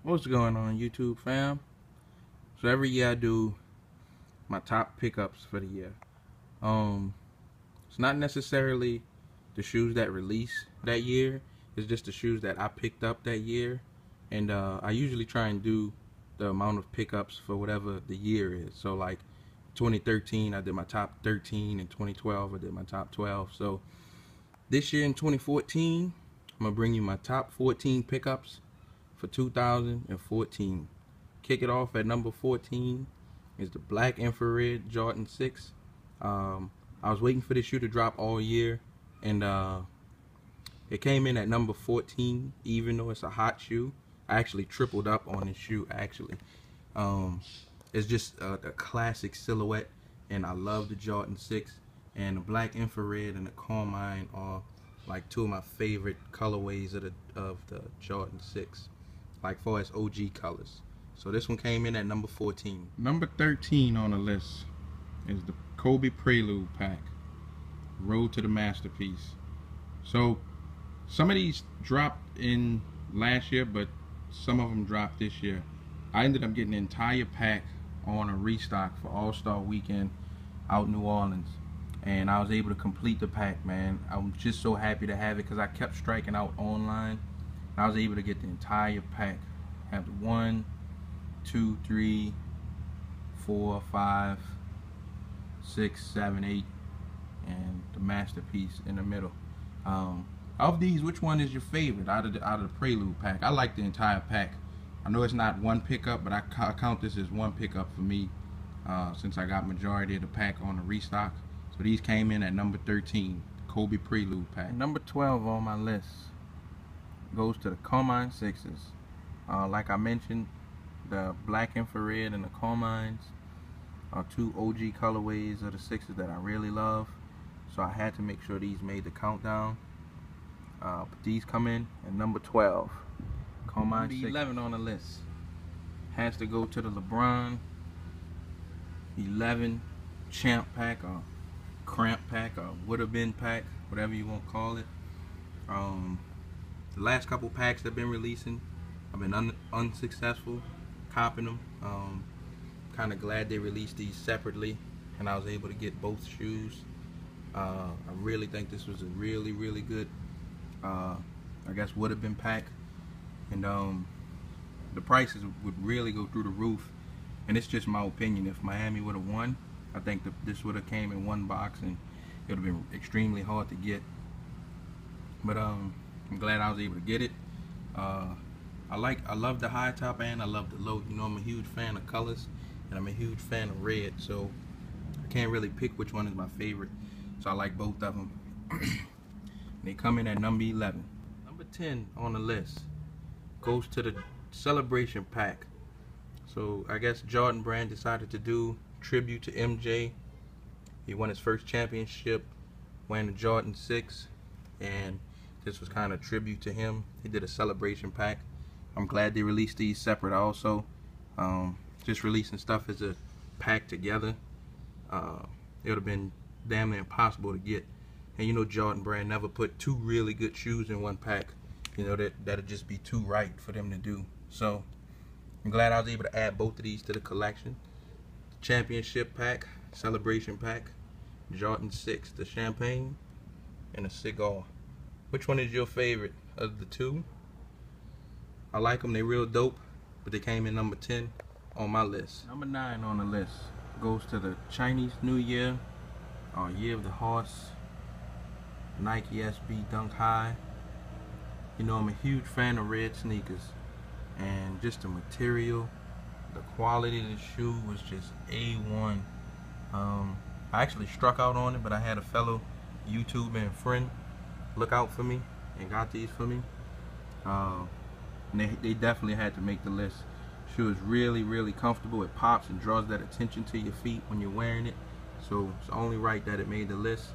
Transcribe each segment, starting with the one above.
What's going on, YouTube fam? So every year I do my top pickups for the year. It's not necessarily the shoes that release that year. It's just the shoes that I picked up that year, and I usually try and do the amount of pickups for whatever the year is. So like 2013, I did my top 13. In 2012, I did my top 12. So this year in 2014, I'm gonna bring you my top 14 pickups for 2014. Kick it off at number 14 is the Black Infrared Jordan 6. I was waiting for this shoe to drop all year, and it came in at number 14, even though it's a hot shoe. I actually tripled up on this shoe, actually. It's just a classic silhouette, and I love the Jordan 6. And the Black Infrared and the Carmine are like two of my favorite colorways of the Jordan 6, like far as OG colors. So this one came in at number 14. Number 13 on the list is the Kobe Prelude pack, Road to the Masterpiece. So some of these dropped in last year, but some of them dropped this year. I ended up getting the entire pack on a restock for All-Star Weekend out in New Orleans, and I was able to complete the pack, man. I'm just so happy to have it because I kept striking out online. I was able to get the entire pack. Have the 1, 2, 3, 4, 5, 6, 7, 8, and the Masterpiece in the middle. Of these, which one is your favorite out of the Prelude pack? I like the entire pack. I know it's not one pickup, but I count this as one pickup for me, since I got majority of the pack on the restock. So these came in at number 13, Kobe Prelude pack. And number 12 on my list goes to the Carmine 6s. Like I mentioned, the Black Infrared and the Carmines are two OG colorways of the 6s that I really love. So I had to make sure these made the countdown. But these come in at number 12. Carmine 6. 11 on the list has to go to the LeBron 11 Champ pack, or Cramp pack, or would have been pack, whatever you want to call it. The last couple packs that have been releasing, I've been unsuccessful copping them. Kind of glad they released these separately, and I was able to get both shoes. I really think this was a really good, I guess would have been pack, and the prices would really go through the roof. And it's just my opinion. If Miami would have won, I think this would have came in one box, and it would have been extremely hard to get. But I'm glad I was able to get it. I love the high top and I love the low. You know, I'm a huge fan of colors, and I'm a huge fan of red, so I can't really pick which one is my favorite. So I like both of them. They come in at number 11. Number 10 on the list goes to the Celebration pack. So I guess Jordan Brand decided to do tribute to MJ. He won his first championship wearing the Jordan 6, and this was kind of tribute to him. He did a Celebration pack. I'm glad they released these separate also. Just releasing stuff as a pack together, it would have been damn near impossible to get. And you know, Jordan Brand never put two really good shoes in one pack. You know, that'd just be too right for them to do. So I'm glad I was able to add both of these to the collection. The Championship pack, Celebration pack, Jordan 6, the Champagne, and a Cigar. Which one is your favorite of the two? I like them, they real dope, but they came in number 10 on my list. Number 9 on the list goes to the Chinese New Year, Year of the Horse, Nike SB Dunk High. You know, I'm a huge fan of red sneakers, and just the material, the quality of the shoe was just A1. I actually struck out on it, but I had a fellow YouTuber and friend look out for me and got these for me. And they definitely had to make the list. Shoe is really comfortable. It pops and draws that attention to your feet when you're wearing it. So it's only right that it made the list,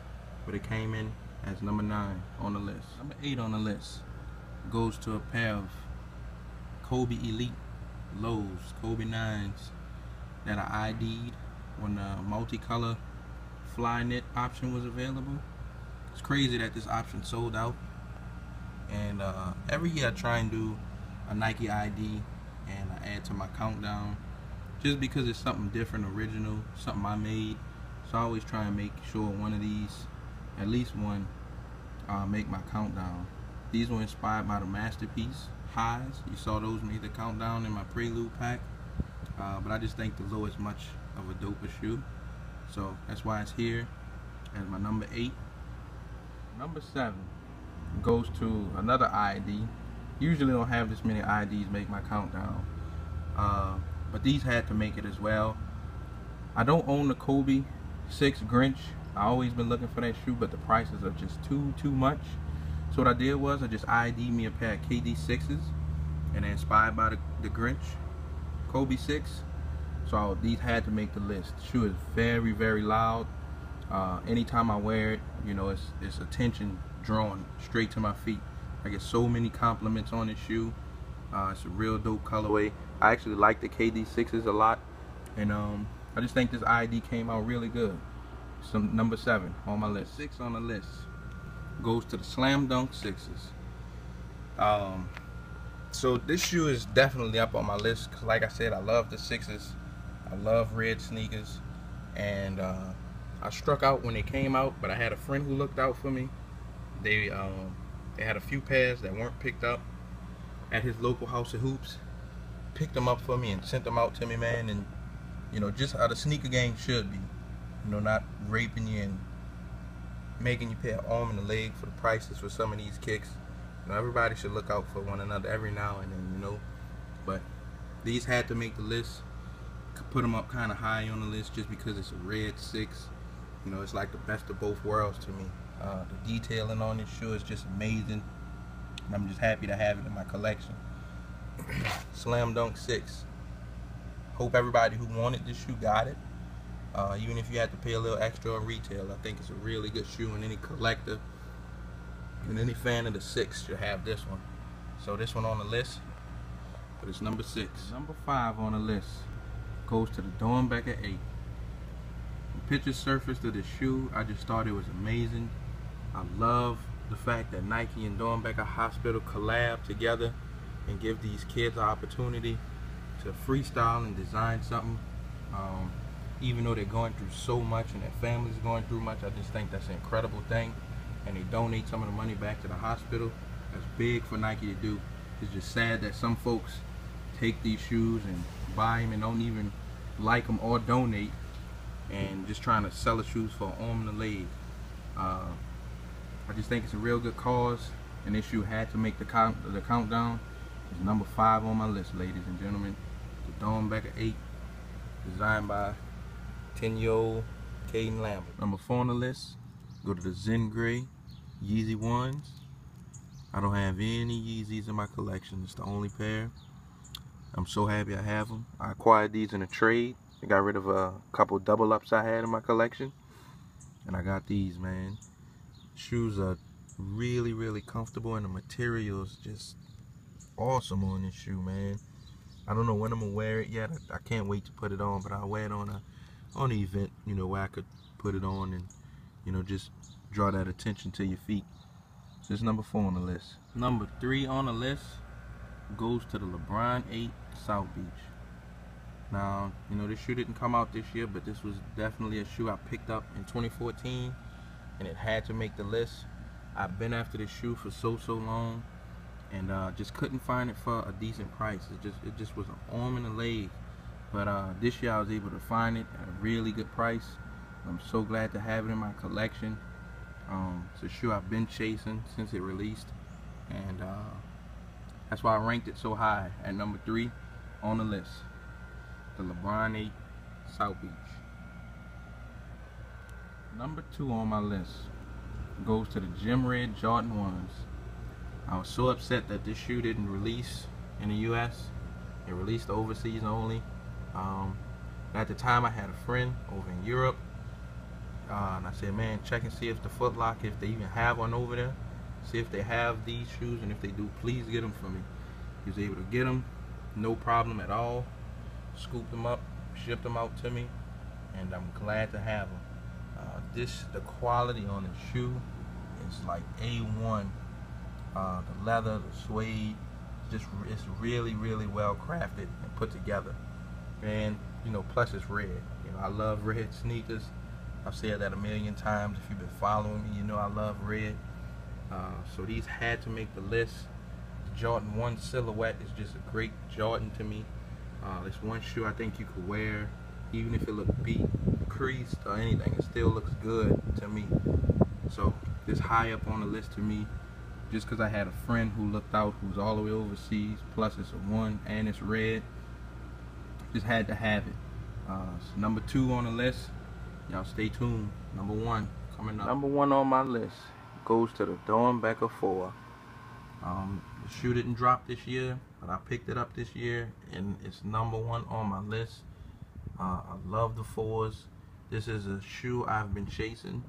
but it came in as number 9 on the list. Number 8 on the list goes to a pair of Kobe Elite Lows, Kobe 9s, that I ID'd when the multicolor fly knit option was available. It's crazy that this option sold out. And every year I try and do a Nike ID and I add to my countdown just because it's something different, original, something I made. So I always try and make sure one of these, at least one, make my countdown. These were inspired by the Masterpiece highs. You saw those made the countdown in my Prelude pack. But I just think the low is much of a doper shoe. So that's why it's here as my number 8. Number 7 goes to another ID. Usually don't have this many IDs make my countdown. But these had to make it as well. I don't own the Kobe 6 Grinch. I always been looking for that shoe, but the prices are just too much. So what I did was I just ID'd me a pair of KD 6s, and they're inspired by the Grinch Kobe 6. So these had to make the list. The shoe is very, very loud. Anytime I wear it, you know, it's attention drawn straight to my feet. I get so many compliments on this shoe. It's a real dope colorway. I actually like the KD 6s a lot, and I just think this ID came out really good. So number 7 on my list. 6 on the list goes to the Slam Dunk 6s. So this shoe is definitely up on my list because, like I said, I love the 6s. I love red sneakers, and I struck out when they came out, but I had a friend who looked out for me. They had a few pairs that weren't picked up at his local House of Hoops. Picked them up for me and sent them out to me, man. And you know, just how the sneaker game should be. You know, not raping you and making you pay an arm and a leg for the prices for some of these kicks. You know, everybody should look out for one another every now and then, you know. But these had to make the list. Put them up kind of high on the list just because it's a red 6. You know, it's like the best of both worlds to me. The detailing on this shoe is just amazing, and I'm just happy to have it in my collection. Slam Dunk 6. Hope everybody who wanted this shoe got it. Even if you had to pay a little extra on retail, I think it's a really good shoe, and any collector and any fan of the 6 should have this one. So this one on the list, but it's number 6. Number 5 on the list goes to the Doernbecher 8. The picture surfaced of this shoe, I just thought it was amazing. I love the fact that Nike and Doernbecher Hospital collab together and give these kids the opportunity to freestyle and design something. Even though they're going through so much and their families are going through much, I just think that's an incredible thing. And they donate some of the money back to the hospital. That's big for Nike to do. It's just sad that some folks take these shoes and buy them and don't even like them or donate, and just trying to sell the shoes for an arm and a leg. I just think it's a real good cause, and this shoe had to make the countdown. It's number 5 on my list, ladies and gentlemen. The Doernbecher 8, designed by 10-year-old Caden Lambert. Number 4 on the list, go to the Zen Gray Yeezy 1s. I don't have any Yeezys in my collection. It's the only pair. I'm so happy I have them. I acquired these in a trade. I got rid of a couple double ups I had in my collection, and I got these, man. Shoes are really, really comfortable, and the material is just awesome on this shoe, man. I don't know when I'm gonna wear it yet. I can't wait to put it on, but I'll wear it on an event, you know, where I could put it on and, you know, just draw that attention to your feet. So it's number 4 on the list. Number 3 on the list goes to the LeBron 8 South Beach. Now, you know, this shoe didn't come out this year, but this was definitely a shoe I picked up in 2014, and it had to make the list. I've been after this shoe for so long, and just couldn't find it for a decent price. It just was an arm and a leg. But this year I was able to find it at a really good price. I'm so glad to have it in my collection. It's a shoe I've been chasing since it released, and that's why I ranked it so high at number 3 on the list. The LeBron 8 South Beach. Number 2 on my list goes to the Gym Red Jordan 1s. I was so upset that this shoe didn't release in the US. It released overseas only. At the time I had a friend over in Europe, and I said, man, check and see if the Foot Locker, if they even have one over there. See if they have these shoes, and if they do, please get them for me. He was able to get them, no problem at all. Scooped them up, shipped them out to me, and I'm glad to have them. The quality on the shoe is like A1. The leather, the suede, it's really, really well crafted and put together. And you know, plus it's red. You know, I love red sneakers. I've said that a million times. If you've been following me, you know I love red. So these had to make the list. The Jordan 1 silhouette is just a great Jordan to me. This one shoe I think you could wear, even if it looked beat, creased, or anything, it still looks good to me. So this high up on the list to me, just because I had a friend who looked out who's all the way overseas, plus it's a 1 and it's red, just had to have it. So number 2 on the list, y'all stay tuned. Number 1 coming up. Number 1 on my list goes to the Doernbecher 4. The shoe didn't drop this year, but I picked it up this year, and it's number 1 on my list. I love the 4s. This is a shoe I've been chasing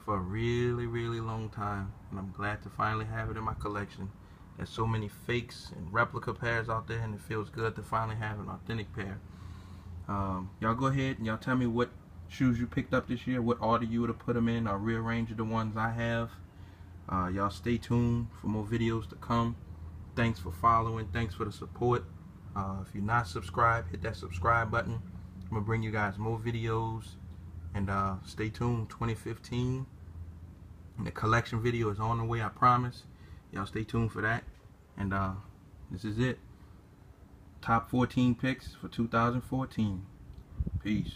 for a really, really long time, and I'm glad to finally have it in my collection. There's so many fakes and replica pairs out there, and it feels good to finally have an authentic pair. Y'all go ahead and y'all tell me what shoes you picked up this year, what order you would have put them in. I'll rearrange the ones I have. Y'all stay tuned for more videos to come. Thanks for following. Thanks for the support. If you're not subscribed, hit that subscribe button. I'm gonna bring you guys more videos, and stay tuned. 2015, and the collection video is on the way, I promise. Y'all stay tuned for that. And this is it. Top 14 picks for 2014. Peace.